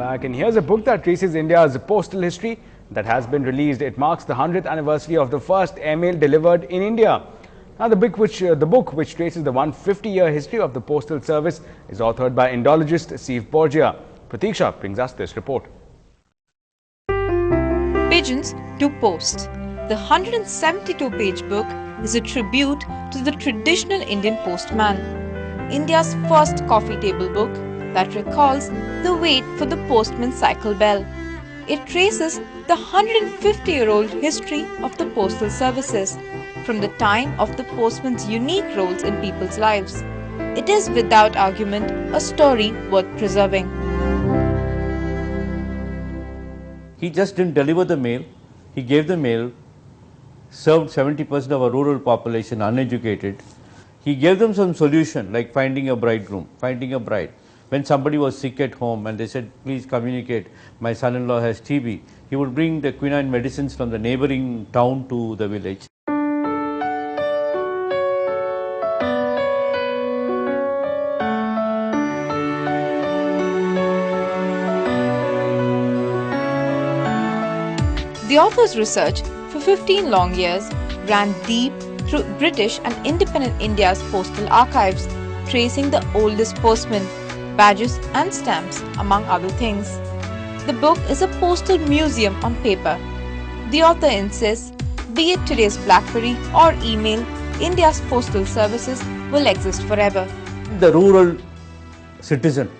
back, and here's a book that traces India's postal history that has been released. It marks the 100th anniversary of the first airmail delivered in India. Now, the book which traces the 150-year history of the postal service is authored by Indologist Steve Borgia. Pratiksha brings us this report. Pigeons to Post. The 172-page book is a tribute to the traditional Indian postman. India's first coffee table book that recalls the wait for the postman's cycle bell. It traces the 150-year-old history of the postal services from the time of the postman's unique roles in people's lives. It is without argument a story worth preserving. He just didn't deliver the mail, he gave the mail, served 70% of our rural population uneducated. He gave them some solution like finding a bridegroom, finding a bride. When somebody was sick at home and they said, please communicate, my son-in-law has TB, he would bring the quinine medicines from the neighboring town to the village. The author's research for 15 long years ran deep through British and independent India's postal archives, tracing the oldest postmen, badges and stamps, among other things. The book is a postal museum on paper. The author insists, be it today's BlackBerry or email, India's postal services will exist forever. The rural citizen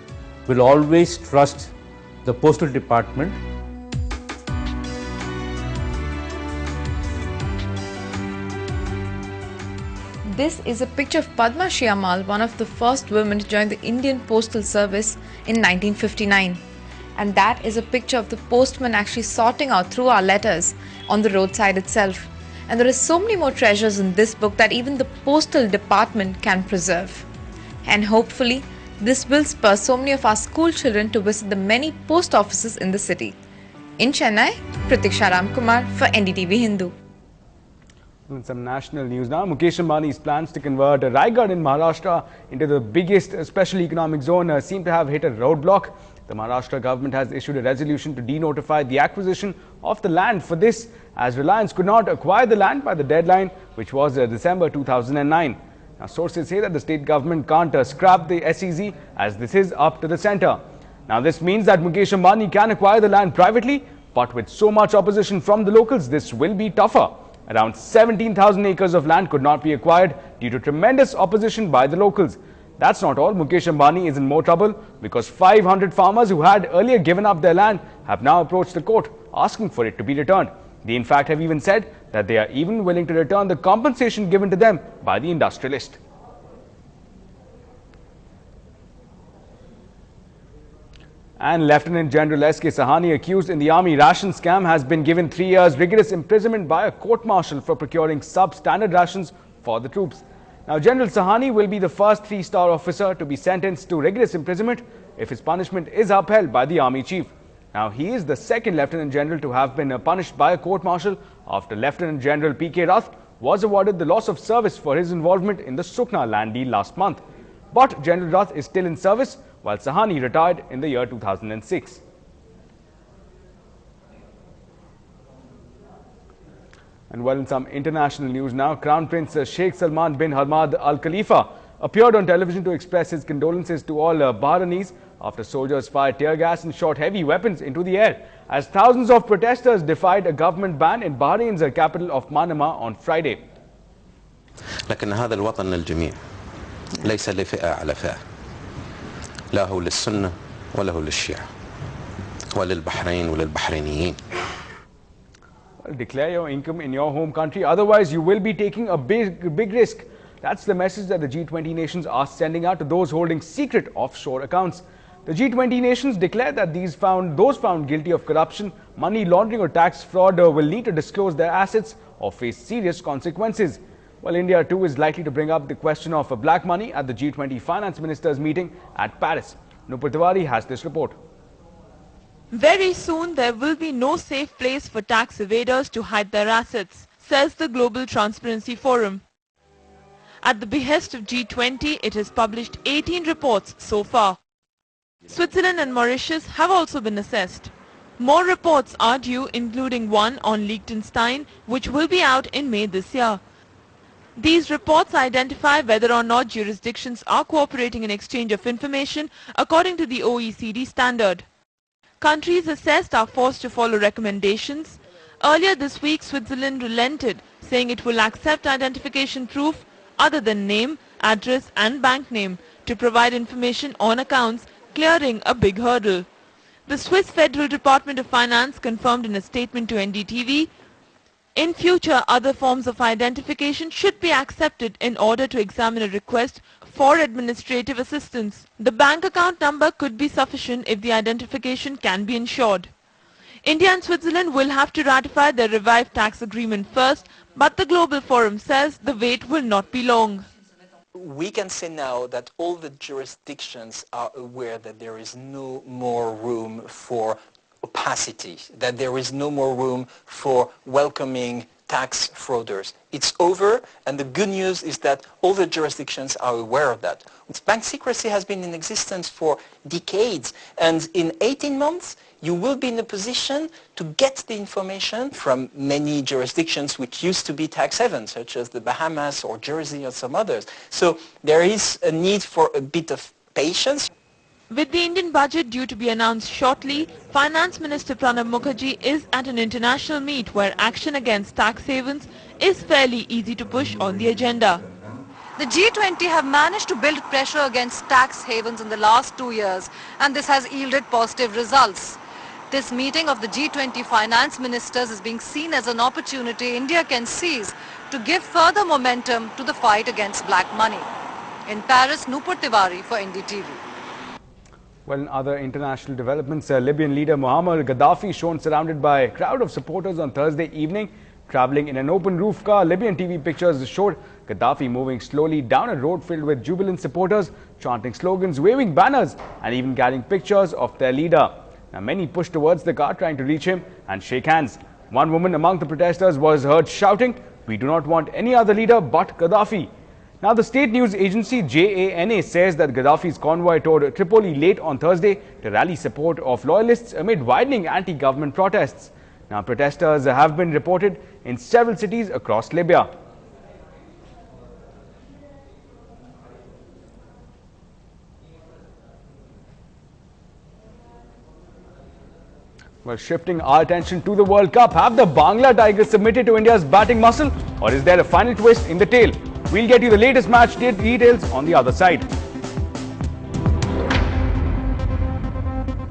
will always trust the postal department. This is a picture of Padma Shyammal, one of the first women to join the Indian Postal Service in 1959. And that is a picture of the postman actually sorting out through our letters on the roadside itself. And there are so many more treasures in this book that even the postal department can preserve. And hopefully, this will spur so many of our school children to visit the many post offices in the city. In Chennai, Pratiksha Ramkumar for NDTV Hindu. In some national news now, Mukesh Ambani's plans to convert Raigad in Maharashtra into the biggest special economic zone seem to have hit a roadblock. The Maharashtra government has issued a resolution to denotify the acquisition of the land for this, as Reliance could not acquire the land by the deadline, which was December 2009. Now, sources say that the state government can't scrap the SEZ, as this is up to the centre. Now, this means that Mukesh Ambani can acquire the land privately, but with so much opposition from the locals, this will be tougher. Around 17,000 acres of land could not be acquired due to tremendous opposition by the locals. That's not all. Mukesh Ambani is in more trouble because 500 farmers who had earlier given up their land have now approached the court asking for it to be returned. They in fact have even said that they are even willing to return the compensation given to them by the industrialist. And Lieutenant General S.K. Sahani, accused in the army ration scam, has been given 3 years rigorous imprisonment by a court-martial for procuring substandard rations for the troops. Now, General Sahani will be the first 3-star officer to be sentenced to rigorous imprisonment if his punishment is upheld by the army chief. Now, he is the second Lieutenant General to have been punished by a court-martial after Lieutenant General P.K. Rath was awarded the loss of service for his involvement in the Sukna land deal last month. But General Rath is still in service, while Sahani retired in the year 2006. And well, in some international news now, Crown Prince Sheikh Salman bin Hamad Al Khalifa appeared on television to express his condolences to all Bahrainis after soldiers fired tear gas and shot heavy weapons into the air as thousands of protesters defied a government ban in Bahrain's capital of Manama on Friday. لكن هذا الوطن للجميع ليس لفئة على فئة له للسنة وله للشيعة وللبحرين وللبحرينيين. Declare your income in your home country, otherwise you will be taking a big risk. That's the message that the G20 nations are sending out to those holding secret offshore accounts. The G20 nations declare that those found guilty of corruption, money laundering or tax fraud will need to disclose their assets or face serious consequences. Well, India too is likely to bring up the question of black money at the G20 finance ministers meeting at Paris. Nupur Tiwari has this report. Very soon there will be no safe place for tax evaders to hide their assets, says the Global Transparency Forum. At the behest of G20, it has published 18 reports so far. Switzerland and Mauritius have also been assessed. More reports are due, including one on Liechtenstein, which will be out in May this year. These reports identify whether or not jurisdictions are cooperating in exchange of information according to the OECD standard. Countries assessed are forced to follow recommendations. Earlier this week, Switzerland relented, saying it will accept identification proof other than name, address and bank name to provide information on accounts, clearing a big hurdle. The Swiss Federal Department of Finance confirmed in a statement to NDTV, in future other forms of identification should be accepted in order to examine a request for administrative assistance. The bank account number could be sufficient if the identification can be ensured. India and Switzerland will have to ratify the revived tax agreement first, but the Global Forum says the wait will not be long. We can say now that all the jurisdictions are aware that there is no more room for opacity, that there is no more room for welcoming tax frauders. It's over, and the good news is that all the jurisdictions are aware of that. Bank secrecy has been in existence for decades, and in 18 months you will be in a position to get the information from many jurisdictions which used to be tax havens, such as the Bahamas or Jersey or some others. So there is a need for a bit of patience. With the Indian budget due to be announced shortly, Finance Minister Pranab Mukherjee is at an international meet where action against tax havens is fairly easy to push on the agenda. The G20 have managed to build pressure against tax havens in the last 2 years, and this has yielded positive results. This meeting of the G20 finance ministers is being seen as an opportunity India can seize to give further momentum to the fight against black money. In Paris, Nupur Tiwari for NDTV. Well, in other international developments, Libyan leader Muammar Gaddafi shown surrounded by a crowd of supporters on Thursday evening, traveling in an open roof car. Libyan TV pictures showed Gaddafi moving slowly down a road filled with jubilant supporters, chanting slogans, waving banners and even carrying pictures of their leader. Now, many pushed towards the car trying to reach him and shake hands. One woman among the protesters was heard shouting, "We do not want any other leader but Gaddafi." Now, the state news agency JANA says that Gaddafi's convoy toured Tripoli late on Thursday to rally support of loyalists amid widening anti-government protests. Now, protesters have been reported in several cities across Libya. Well, shifting our attention to the World Cup, have the Bangla Tigers submitted to India's batting muscle, or is there a final twist in the tale? We'll get you the latest match details on the other side.